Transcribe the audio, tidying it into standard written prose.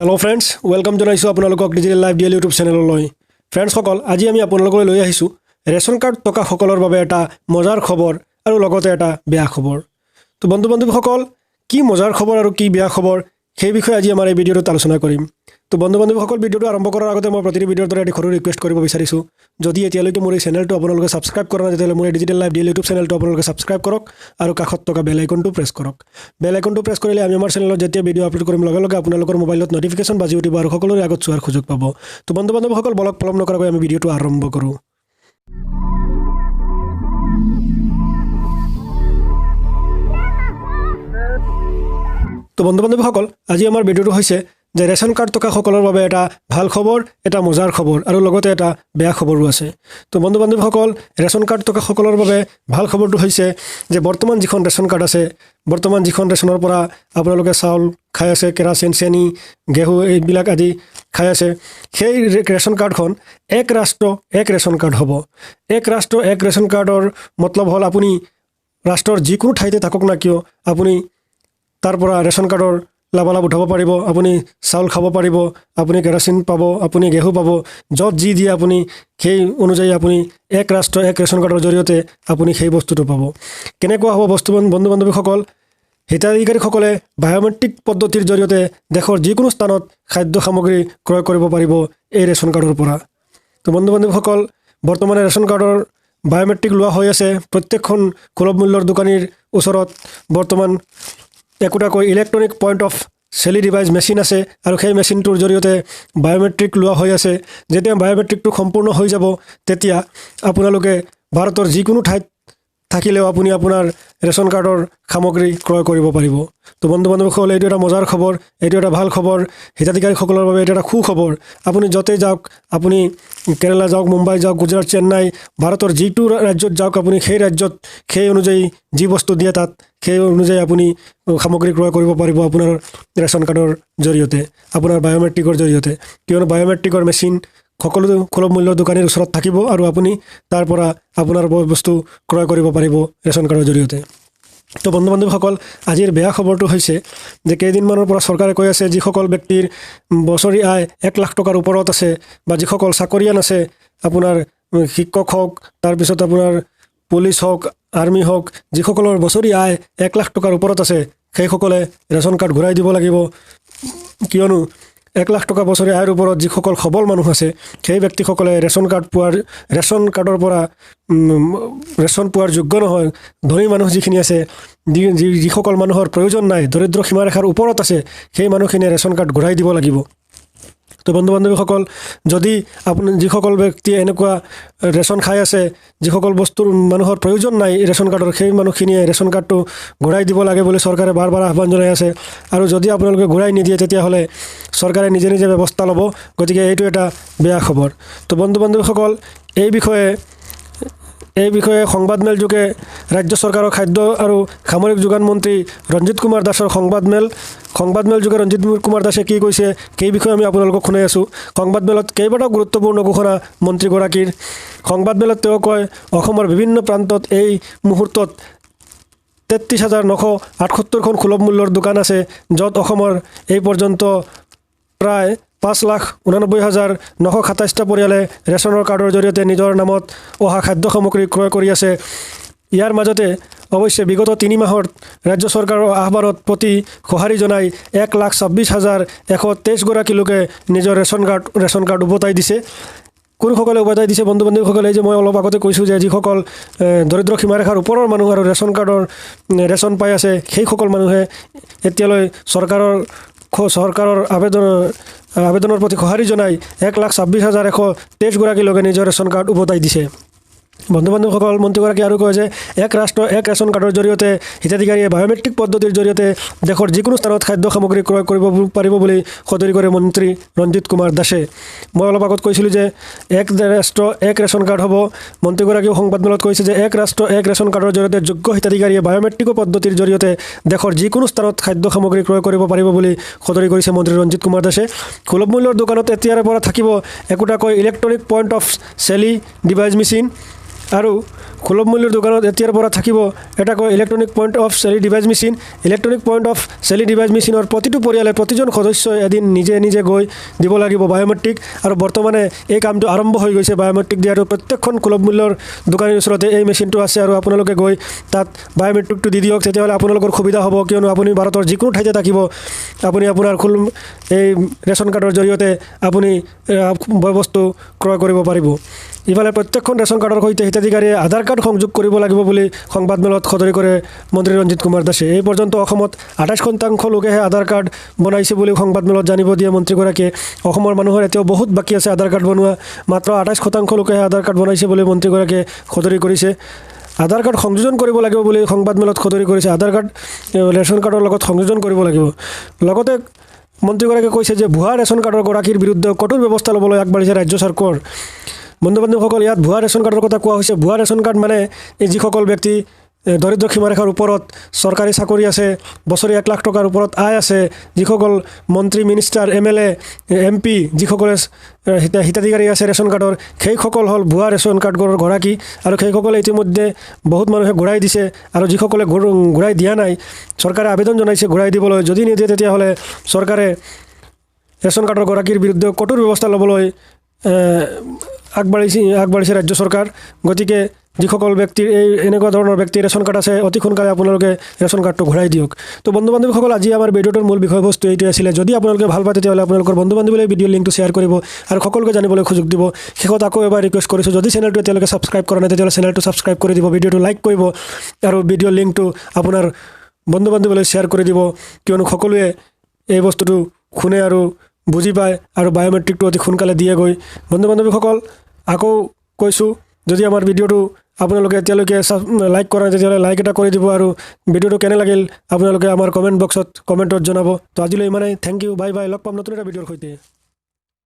Hello' friends welcome জনাইছোঁ আপোনালোকক digital live DL YouTube চেনেললৈ। ফ্ৰেণ্ডছসকল, আজি আমি আপোনালোকলৈ লৈ আহিছোঁ ৰেচন কাৰ্ড টকাসকলৰ বাবে এটা মজাৰ খবৰ আৰু লগতে এটা বেয়া খবৰ। তো বন্ধু-বান্ধৱীসকল, কি মজাৰ খবৰ আৰু কি বেয়া খবৰ সেই বিষয়ে আজি আমাৰ এই ভিডিঅ'টোত আলোচনা কৰিম। তো বন্ধু-বান্ধৱীসকল, ভিডিঅ'টো আৰম্ভ কৰাৰ আগতে মই প্ৰতিটো ভিডিঅ'ৰ দৰে এটি সৰু ৰিকুৱেষ্ট কৰিব বিচাৰিছোঁ। যদি এতিয়ালৈকে মোৰ এই চেনেলটো আপোনালোকে ছাবস্ক্ৰাইব কৰা নাই তেতিয়াহ'লে মোৰ এই ডিজিটেল লাইভ ডিএল ইউটিউব চেনেলটো আপোনালোকে ছাবস্ক্ৰাইব কৰক আৰু কাষত থকা বেল আইকনটো প্ৰেছ কৰক। বেল আইকনটো প্ৰেছ কৰিলে আমি আমাৰ চেনেলত যেতিয়া ভিডিঅ' আপলোড কৰিম লগে লগে আপোনালোকৰ মোবাইলত নটিফিকেশ্যন বাজি উঠিব আৰু সকলোৰে আগত চোৱাৰ সুযোগ পাব। তো বন্ধু-বান্ধৱীসকল, বলক পলম নকৰাকৈ আমি ভিডিঅ'টো আৰম্ভ কৰোঁ। তো বন্ধু-বান্ধৱীসকল, আজি আমাৰ ভিডিঅ'টো হৈছে যে ৰেচন কাৰ্ড টকাসকলৰ বাবে এটা ভাল খবৰ, এটা মজাৰ খবৰ আৰু লগতে এটা বেয়া খবৰো আছে। তো বন্ধু-বান্ধৱীসকল, ৰেচন কাৰ্ড টকাসকলৰ বাবে ভাল খবৰটো হৈছে যে বৰ্তমান যিখন ৰেচন কাৰ্ড আছে, বৰ্তমান যিখন ৰেচনৰ পৰা আপোনালোকে চাউল খাই আছে, কেৰাচিন, চেনি, ঘেঁহু এইবিলাক আদি খাই আছে, সেই ৰেচন কাৰ্ডখন এক ৰাষ্ট্ৰ এক ৰেচন কাৰ্ড হ'ব। এক ৰাষ্ট্ৰ এক ৰেচন কাৰ্ডৰ মতলব হ'ল আপুনি ৰাষ্ট্ৰৰ যিকোনো ঠাইতে থাকক না কিয় আপুনি তাৰ পৰা ৰেচন কাৰ্ডৰ লাভালাভ উঠাব পাৰিব। আপুনি চাউল খাব পাৰিব, আপুনি কেৰাচিন পাব, আপুনি ঘেঁহু পাব, য'ত যি দিয়ে আপুনি সেই অনুযায়ী আপুনি এক ৰাষ্ট্ৰ এক ৰেচন কাৰ্ডৰ জৰিয়তে আপুনি সেই বস্তুটো পাব। কেনেকুৱা হ'ব বন্ধু-বান্ধৱীসকল? হিতাধিকাৰীসকলে বায়'মেট্ৰিক পদ্ধতিৰ জৰিয়তে দেশৰ যিকোনো স্থানত খাদ্য সামগ্ৰী ক্ৰয় কৰিব পাৰিব এই ৰেচন কাৰ্ডৰ পৰা। তো বন্ধু-বান্ধৱীসকল, বৰ্তমানে ৰেচন কাৰ্ডৰ বায়'মেট্ৰিক লোৱা হৈ আছে। প্ৰত্যেকখন সুলভ মূল্যৰ দোকানীৰ ওচৰত বৰ্তমান একোটাকৈ electronic point of sale device machine আছে আৰু সেই মেচিনটোৰ জৰিয়তে বায়'মেট্ৰিক লোৱা হৈ আছে। যেতিয়া বায়'মেট্ৰিকটো সম্পূৰ্ণ হৈ যাব তেতিয়া আপোনালোকে ভাৰতৰ যিকোনো ঠাইত থাকিলেও আপুনি আপোনাৰ ৰেচন কাৰ্ডৰ সামগ্ৰী ক্ৰয় কৰিব পাৰিব। তো বন্ধু-বান্ধৱীসকল, এইটো এটা মজাৰ খবৰ, এইটো এটা ভাল খবৰ। হিতাধিকাৰীসকলৰ বাবে এইটো এটা সুখবৰ। আপুনি য'তেই যাওক, আপুনি কেৰালা যাওক, মুম্বাই যাওক, গুজৰাট, চেন্নাই, ভাৰতৰ যিটো ৰাজ্যত যাওক, আপুনি সেই ৰাজ্যত সেই অনুযায়ী যি বস্তু দিয়ে তাত সেই অনুযায়ী আপুনি সামগ্ৰী ক্ৰয় কৰিব পাৰিব আপোনাৰ ৰেচন কাৰ্ডৰ জৰিয়তে, আপোনাৰ বায়'মেট্ৰিকৰ জৰিয়তে। কিয়নো বায়'মেট্ৰিকৰ মেচিন সকলো সুলভ মূল্যৰ দোকানীৰ ওচৰত থাকিব আৰু আপুনি তাৰ পৰা আপোনাৰ বস্তু ক্ৰয় কৰিব পাৰিব ৰেচন কাৰ্ডৰ জৰিয়তে। তো বন্ধু-বান্ধৱীসকল, আজিৰ বেয়া খবৰটো হৈছে যে কেইদিনমানৰ পৰা চৰকাৰে কৈ আছে যিসকল ব্যক্তিৰ বছৰি আয় 1 লাখ টকাৰ ওপৰত আছে বা যিসকল চাকৰিয়ান আছে, আপোনাৰ শিক্ষক হওক, তাৰপিছত আপোনাৰ পুলিচ হওক, আৰ্মি হওক, যিসকলৰ বছৰি আয় 1 লাখ টকাৰ ওপৰত আছে সেইসকলে ৰেচন কাৰ্ড ঘূৰাই দিব লাগিব। কিয়নো 1 লাখ টকা বছৰি আয়ৰ ওপৰত যিসকল সবল মানুহ আছে সেই ব্যক্তিসকলে ৰেচন কাৰ্ডৰ পৰা ৰেচন পোৱাৰ যোগ্য নহয়। ধনী মানুহ যিখিনি আছে, যিসকল মানুহৰ প্ৰয়োজন নাই, দৰিদ্ৰ সীমাৰেখাৰ ওপৰত আছে, সেই মানুহখিনিয়ে ৰেচন কাৰ্ড ঘূৰাই দিব লাগিব। তো বন্ধু-বান্ধৱীসকল, যদি আপুনি যিসকল ব্যক্তিয়ে এনেকুৱা ৰেচন খাই আছে, যিসকল বস্তুৰ মানুহৰ প্ৰয়োজন নাই ৰেচন কাৰ্ডৰ, সেই মানুহখিনিয়ে ৰেচন কাৰ্ডটো ঘূৰাই দিব লাগে বুলি চৰকাৰে বাৰ বাৰ আহ্বান জনাই আছে। আৰু যদি আপোনালোকে ঘূৰাই নিদিয়ে তেতিয়াহ'লে চৰকাৰে নিজে নিজে ব্যৱস্থা ল'ব। গতিকে এইটো এটা বেয়া খবৰ। তো বন্ধু-বান্ধৱীসকল, এই বিষয়ে সংবাদমেলযোগে ৰাজ্য চৰকাৰৰ খাদ্য আৰু সামৰিক যোগান মন্ত্ৰী ৰঞ্জিত কুমাৰ দাসৰ সংবাদমেলযোগে ৰঞ্জিত কুমাৰ দাসে কি কৈছে সেই বিষয়ে আমি আপোনালোকক শুনাই আছোঁ। সংবাদমেলত কেইবাটাও গুৰুত্বপূৰ্ণ ঘোষণা মন্ত্ৰীগৰাকীৰ। সংবাদমেলত তেওঁ কয়, অসমৰ বিভিন্ন প্ৰান্তত এই মুহূৰ্তত 33,978খন সুলভ মূল্যৰ দোকান আছে, য'ত অসমৰ এই পৰ্যন্ত প্ৰায় 5,89,927টা পৰিয়ালে ৰেচনৰ কাৰ্ডৰ জৰিয়তে নিজৰ নামত অহা খাদ্য সামগ্ৰী ক্ৰয় কৰি আছে। ইয়াৰ মাজতে অৱশ্যে বিগত 3 মাহত ৰাজ্য চৰকাৰৰ আহ্বানত প্ৰতি সঁহাৰি জনাই 1,26,123 গৰাকী লোকে নিজৰ ৰেচন কাৰ্ড উভতাই দিছে। কোনসকলে উভতাই দিছে বন্ধু-বান্ধৱীসকলে? যে মই অলপ আগতে কৈছোঁ যে যিসকল দৰিদ্ৰ সীমাৰেখাৰ ওপৰৰ মানুহ আৰু ৰেচন পাই আছে, সেইসকল মানুহে এতিয়ালৈ চৰকাৰৰ আবেদনৰ প্ৰতি সঁহাৰি জনাই 1,26,123 গৰাকী লোকে নিজৰ ৰেচন কাৰ্ড উভতাই দিছে। বন্ধু-বান্ধৱীসকল, মন্ত্ৰীগৰাকীয়ে আৰু কয় যে এক ৰাষ্ট্ৰ এক ৰেচন কাৰ্ডৰ জৰিয়তে হিতাধিকাৰীয়ে বায়'মেট্ৰিক পদ্ধতিৰ জৰিয়তে দেশৰ যিকোনো স্থানত খাদ্য সামগ্ৰী ক্ৰয় কৰিব পাৰিব বুলি সদৰি কৰে মন্ত্ৰী ৰঞ্জিত কুমাৰ দাসে। মই অলপ আগত কৈছিলোঁ যে এক ৰাষ্ট্ৰ এক ৰেচন কাৰ্ড হ'ব। মন্ত্ৰীগৰাকীয়েও সংবাদমেলত কৈছে যে এক ৰাষ্ট্ৰ এক ৰেচন কাৰ্ডৰ জৰিয়তে যোগ্য হিতাধিকাৰীয়ে বায়'মেট্ৰিক পদ্ধতিৰ জৰিয়তে দেশৰ যিকোনো স্থানত খাদ্য সামগ্ৰী ক্ৰয় কৰিব পাৰিব বুলি সদৰি কৰিছে মন্ত্ৰী ৰঞ্জিত কুমাৰ দাসে। সুলভ মূল্যৰ দোকানত এতিয়াৰে পৰা থাকিব একোটাকৈ electronic point of sale device machine আৰু সুলভ মূল্যৰ দোকানত এতিয়াৰ পৰা থাকিব এটা কয় electronic point of sale device machine. Electronic point of sale device মেচিনৰ প্ৰতিটো পৰিয়ালে প্ৰতিজন সদস্যই এদিন নিজে নিজে গৈ দিব লাগিব বায়োমেট্ৰিক। আৰু বৰ্তমানে এই কামটো আৰম্ভ হৈ গৈছে বায়োমেট্ৰিক দিয়াটো। প্ৰত্যেকখন সুলভ মূল্যৰ দোকানীৰ ওচৰতে এই মেচিনটো আছে আৰু আপোনালোকে গৈ তাত বায়োমেট্ৰিকটো দি দিয়ক, তেতিয়াহ'লে আপোনালোকৰ সুবিধা হ'ব। কিয়নো আপুনি ভাৰতৰ যিকোনো ঠাইতে থাকিব, আপুনি আপোনাৰ এই ৰেচন কাৰ্ডৰ জৰিয়তে আপুনি বস্তু ক্ৰয় কৰিব পাৰিব। ইফালে প্ৰত্যেকখন ৰেচন কাৰ্ডৰ সৈতে হিতাধিকাৰীয়ে আধাৰ কাৰ্ড সংযোগ কৰিব লাগিব বুলি সংবাদমেলত সদৰি কৰে মন্ত্ৰী ৰঞ্জিত কুমাৰ দাসে। এই পৰ্যন্ত অসমত 28% লোকেহে আধাৰ কাৰ্ড বনাইছে বুলি সংবাদমেলত জানিব দিয়ে মন্ত্ৰীগৰাকীয়ে। অসমৰ মানুহৰ এতিয়াও বহুত বাকী আছে আধাৰ কাৰ্ড বনোৱা, মাত্ৰ 28% লোকেহে আধাৰ কাৰ্ড বনাইছে বুলি মন্ত্ৰীগৰাকীয়ে সদৰি কৰিছে। আধাৰ কাৰ্ড সংযোজন কৰিব লাগিব বুলি সংবাদমেলত সদৰি কৰিছে। আধাৰ কাৰ্ড ৰেচন কাৰ্ডৰ লগত সংযোজন কৰিব লাগিব। লগতে মন্ত্ৰীগৰাকীয়ে কৈছে যে ভুৱা ৰেচন কাৰ্ডৰ গৰাকীৰ বিৰুদ্ধে কঠোৰ ব্যৱস্থা ল'বলৈ আগবাঢ়িছে ৰাজ্য চৰকাৰ। বন্ধু বান্ধৱীসকল, ইয়াত ভুৱা ৰেচন কাৰ্ডৰ কথা কোৱা হৈছে। ভুৱা ৰেচন কাৰ্ড মানে এই যিসকল ব্যক্তি দৰিদ্ৰ সীমাৰেখাৰ ওপৰত চৰকাৰী চাকৰি আছে, বছৰি 1 লাখ টকাৰ ওপৰত আয় আছে, যিসকল মন্ত্ৰী মিনিষ্টাৰ MLA MP যিসকলে হিতাধিকাৰী আছে ৰেচন কাৰ্ডৰ, সেইসকল হ'ল ভুৱা ৰেচন কাৰ্ডৰ গৰাকী। আৰু সেইসকলে ইতিমধ্যে বহুত মানুহে ঘূৰাই দিছে। আৰু যিসকলে ঘূৰাই দিয়া নাই, চৰকাৰে আবেদন জনাইছে ঘূৰাই দিবলৈ। যদি নিদিয়ে তেতিয়াহ'লে চৰকাৰে ৰেচন কাৰ্ডৰ গৰাকীৰ বিৰুদ্ধে কঠোৰ ব্যৱস্থা ল'বলৈ আগবাঢ়িছে ৰাজ্য চৰকাৰ। গতিকে যিসকল ব্যক্তিৰ এনেকুৱা ধৰণৰ ব্যক্তিৰ ৰেচন কাৰ্ড আছে, অতি সোনকালে আপোনালোকে ৰেচন কাৰ্ডটো ঘূৰাই দিয়ক। তো বন্ধু বান্ধৱীসকল, আজি আমাৰ ভিডিঅ'টোৰ মূল বিষয়বস্তু এইটোৱে আছিলে। যদি আপোনালোকে ভাল পায় তেতিয়াহ'লে আপোনালোকৰ বন্ধু বান্ধৱীলৈ ভিডিঅ' লিংকটো শ্বেয়াৰ কৰিব আৰু সকলোকে জানিবলৈ সুযোগ দিব। শেষত আকৌ এবাৰ ৰিকুৱেষ্ট কৰিছোঁ, যদি চেনেলটো এতিয়ালৈকে ছাবস্ক্ৰাইব কৰা নাই তেতিয়াহ'লে চেনেলটো ছাবস্ক্ৰাইব কৰি দিব, ভিডিঅ'টো লাইক কৰিব আৰু ভিডিঅ' লিংকটো আপোনাৰ বন্ধু বান্ধৱীলৈ শ্বেয়াৰ কৰি দিব। কিয়নো সকলোৱে এই বস্তুটো শুনে আৰু বুজি পায় আৰু বায়োমেট্ৰিকটো অতি সোনকালে দিয়েগৈ। বন্ধু বান্ধৱীসকল, আকৌ কৈছোঁ, যদি আমাৰ ভিডিঅ'টো আপোনালোকে এতিয়ালৈকে লাইক কৰা নাই তেতিয়াহ'লে লাইক এটা কৰি দিব আৰু ভিডিঅ'টো কেনে লাগিল আপোনালোকে আমাৰ কমেণ্ট বক্সত কমেণ্টত জনাব। তো আজিলৈ ইমানেই। Thank U, bye bye. লগ পাম নতুন এটা ভিডিঅ'ৰ সৈতে।